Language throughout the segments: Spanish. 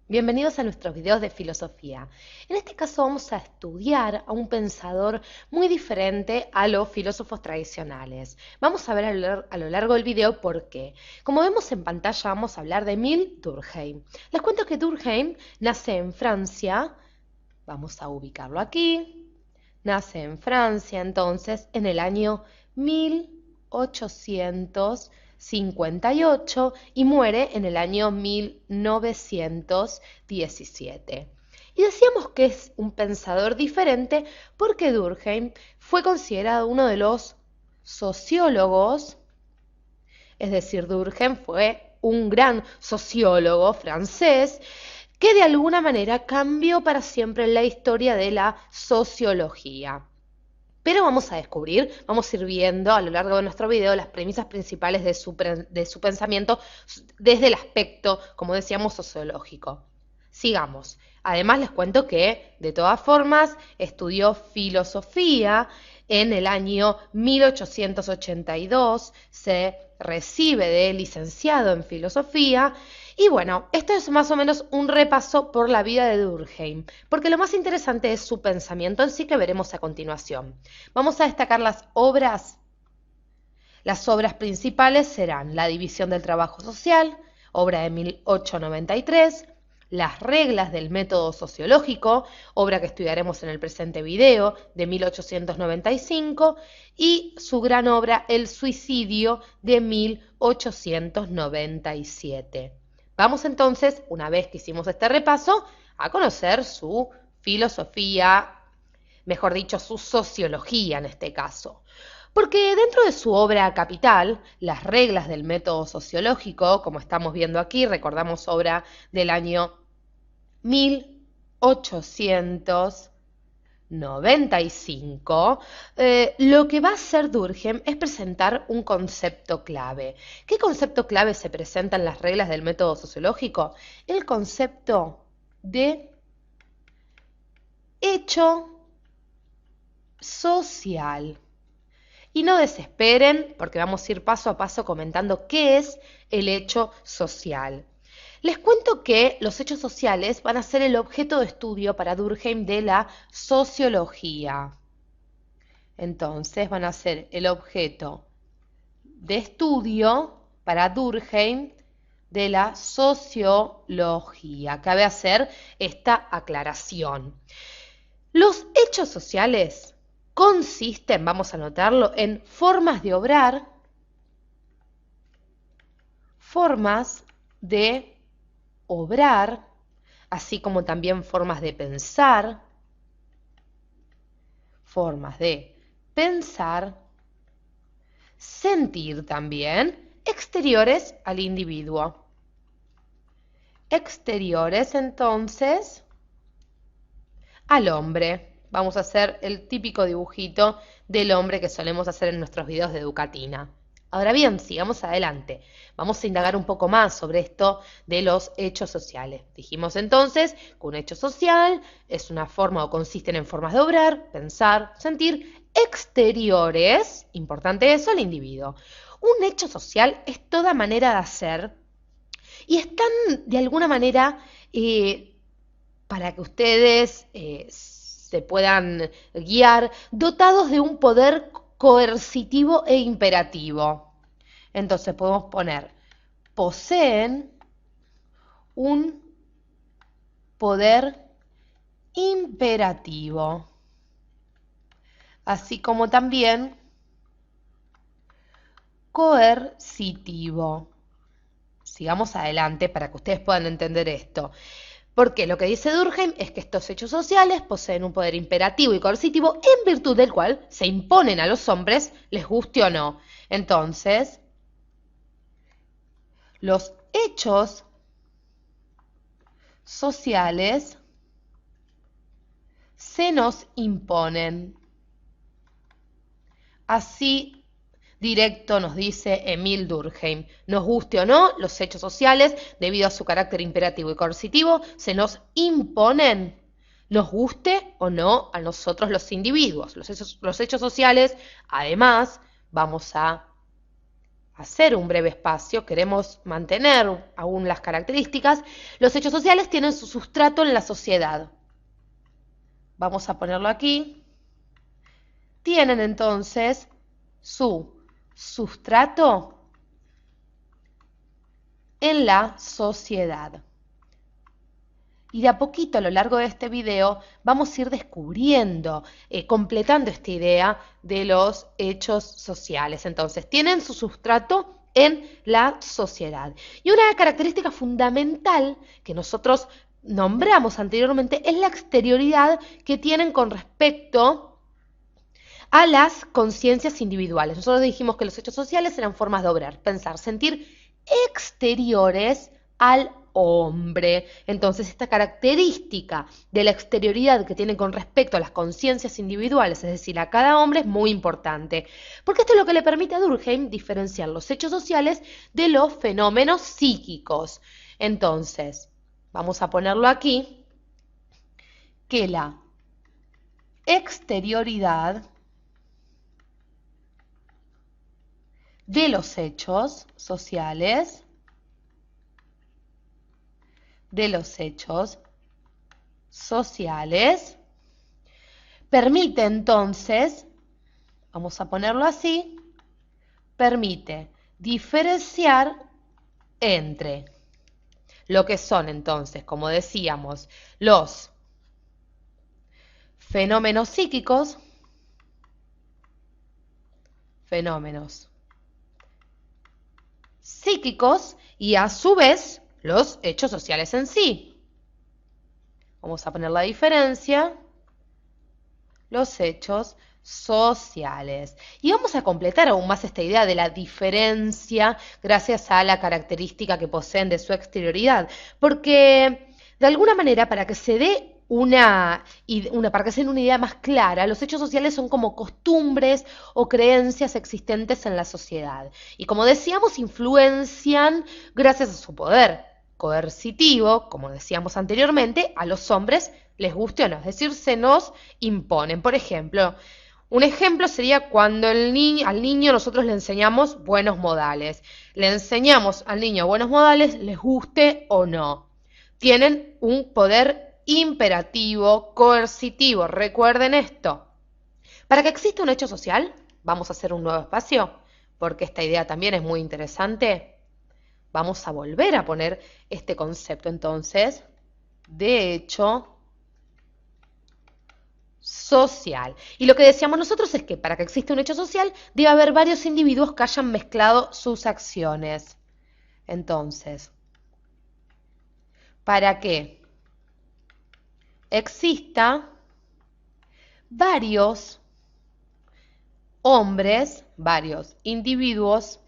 Bienvenidos a nuestros videos de filosofía. En este caso vamos a estudiar a un pensador muy diferente a los filósofos tradicionales. Vamos a ver a lo largo del video por qué. Como vemos en pantalla vamos a hablar de Émile Durkheim. Les cuento que Durkheim nace en Francia, vamos a ubicarlo aquí, nace en Francia entonces en el año 1858 y muere en el año 1917. Y decíamos que es un pensador diferente porque Durkheim fue considerado uno de los sociólogos, es decir, Durkheim fue un gran sociólogo francés que de alguna manera cambió para siempre la historia de la sociología. Pero vamos a descubrir, vamos a ir viendo a lo largo de nuestro video las premisas principales de su pensamiento desde el aspecto, como decíamos, sociológico. Sigamos. Además les cuento que, de todas formas, estudió filosofía en el año 1882, se recibe de licenciado en filosofía y bueno, esto es más o menos un repaso por la vida de Durkheim, porque lo más interesante es su pensamiento en sí que veremos a continuación. Vamos a destacar las obras. Las obras principales serán La división del trabajo social, obra de 1893, Las reglas del método sociológico, obra que estudiaremos en el presente video, de 1895, y su gran obra El suicidio, de 1897. Vamos entonces, una vez que hicimos este repaso, a conocer su filosofía, mejor dicho, su sociología en este caso. Porque dentro de su obra capital, Las reglas del método sociológico, como estamos viendo aquí, recordamos obra del año 1895, lo que va a hacer Durkheim es presentar un concepto clave. ¿Qué concepto clave se presenta en las reglas del método sociológico? El concepto de hecho social. Y no desesperen, porque vamos a ir paso a paso comentando qué es el hecho social. Les cuento que los hechos sociales van a ser el objeto de estudio para Durkheim de la sociología. Entonces van a ser el objeto de estudio para Durkheim de la sociología. Cabe hacer esta aclaración. Los hechos sociales consisten, vamos a notarlo, en formas de obrar, así como también formas de pensar, sentir también, exteriores al individuo. Exteriores, entonces, al hombre. Vamos a hacer el típico dibujito del hombre que solemos hacer en nuestros videos de Educatina. Ahora bien, sigamos adelante. Vamos a indagar un poco más sobre esto de los hechos sociales. Dijimos entonces que un hecho social es una forma o consisten en formas de obrar, pensar, sentir, exteriores, importante eso, al individuo. Un hecho social es toda manera de hacer y están de alguna manera para que ustedes se puedan guiar, dotados de un poder coercitivo e imperativo. Entonces podemos poner, poseen un poder imperativo, así como también coercitivo. Sigamos adelante para que ustedes puedan entender esto. Porque lo que dice Durkheim es que estos hechos sociales poseen un poder imperativo y coercitivo en virtud del cual se imponen a los hombres, les guste o no. Entonces, los hechos sociales se nos imponen. Así directo nos dice Émile Durkheim. Nos guste o no, los hechos sociales, debido a su carácter imperativo y coercitivo, se nos imponen, nos guste o no a nosotros los individuos. Los hechos sociales, además, vamos a hacer un breve espacio, queremos mantener aún las características, los hechos sociales tienen su sustrato en la sociedad. Vamos a ponerlo aquí. Tienen entonces su sustrato en la sociedad. Y de a poquito a lo largo de este video vamos a ir descubriendo, completando esta idea de los hechos sociales. Entonces, tienen su sustrato en la sociedad. Y una característica fundamental que nosotros nombramos anteriormente es la exterioridad que tienen con respecto a las conciencias individuales. Nosotros dijimos que los hechos sociales eran formas de obrar, pensar, sentir exteriores al hombre. Entonces, esta característica de la exterioridad que tiene con respecto a las conciencias individuales, es decir, a cada hombre, es muy importante, porque esto es lo que le permite a Durkheim diferenciar los hechos sociales de los fenómenos psíquicos. Entonces, vamos a ponerlo aquí, que la exterioridad de los hechos sociales permite entonces, vamos a ponerlo así, permite diferenciar entre lo que son entonces, como decíamos, los fenómenos psíquicos, y a su vez los hechos sociales en sí. Vamos a poner la diferencia, los hechos sociales. Y vamos a completar aún más esta idea de la diferencia gracias a la característica que poseen de su exterioridad. Porque, de alguna manera, para que se dé para que se den una idea más clara, los hechos sociales son como costumbres o creencias existentes en la sociedad. Y como decíamos, influencian gracias a su poder coercitivo, como decíamos anteriormente, a los hombres les guste o no, es decir, se nos imponen. Por ejemplo, un ejemplo sería cuando al niño nosotros le enseñamos buenos modales. Le enseñamos al niño buenos modales, les guste o no. Tienen un poder imperativo, coercitivo. Recuerden esto. Para que exista un hecho social, vamos a hacer un nuevo espacio, porque esta idea también es muy interesante. Vamos a volver a poner este concepto entonces de hecho social. Y lo que decíamos nosotros es que para que exista un hecho social debe haber varios individuos que hayan mezclado sus acciones. Entonces, para que exista varios hombres, varios individuos,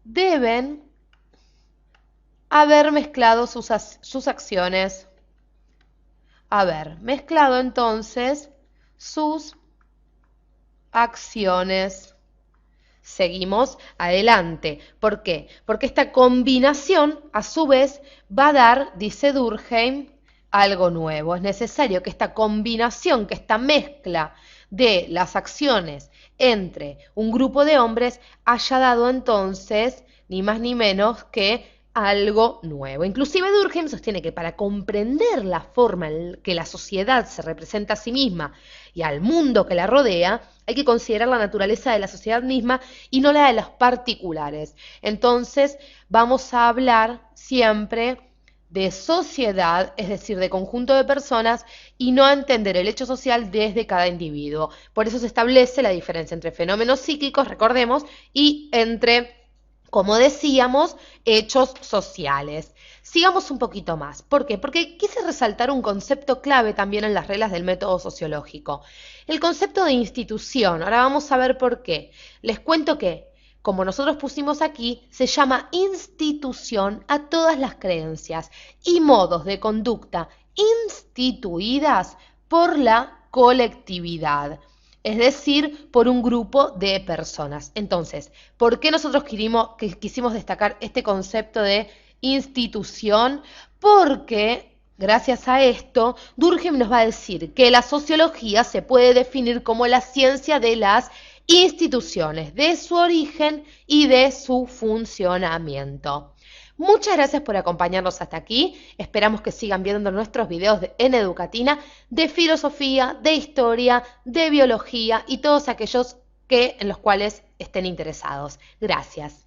deben haber mezclado sus acciones, haber mezclado entonces sus acciones. Seguimos adelante. ¿Por qué? Porque esta combinación, a su vez, va a dar, dice Durkheim, algo nuevo. Es necesario que esta combinación, que esta mezcla de las acciones entre un grupo de hombres haya dado entonces, ni más ni menos que algo nuevo. Inclusive Durkheim sostiene que para comprender la forma en que la sociedad se representa a sí misma y al mundo que la rodea, hay que considerar la naturaleza de la sociedad misma y no la de los particulares. Entonces, vamos a hablar siempre de sociedad, es decir, de conjunto de personas, y no a entender el hecho social desde cada individuo. Por eso se establece la diferencia entre fenómenos psíquicos, recordemos, y entre, como decíamos, hechos sociales. Sigamos un poquito más. ¿Por qué? Porque quise resaltar un concepto clave también en las reglas del método sociológico. El concepto de institución. Ahora vamos a ver por qué. Les cuento que, como nosotros pusimos aquí, se llama institución a todas las creencias y modos de conducta instituidas por la colectividad. Es decir, por un grupo de personas. Entonces, ¿por qué nosotros quisimos destacar este concepto de institución? Porque, gracias a esto, Durkheim nos va a decir que la sociología se puede definir como la ciencia de las instituciones, de su origen y de su funcionamiento. Muchas gracias por acompañarnos hasta aquí. Esperamos que sigan viendo nuestros videos en Educatina de filosofía, de historia, de biología y todos aquellos en los cuales estén interesados. Gracias.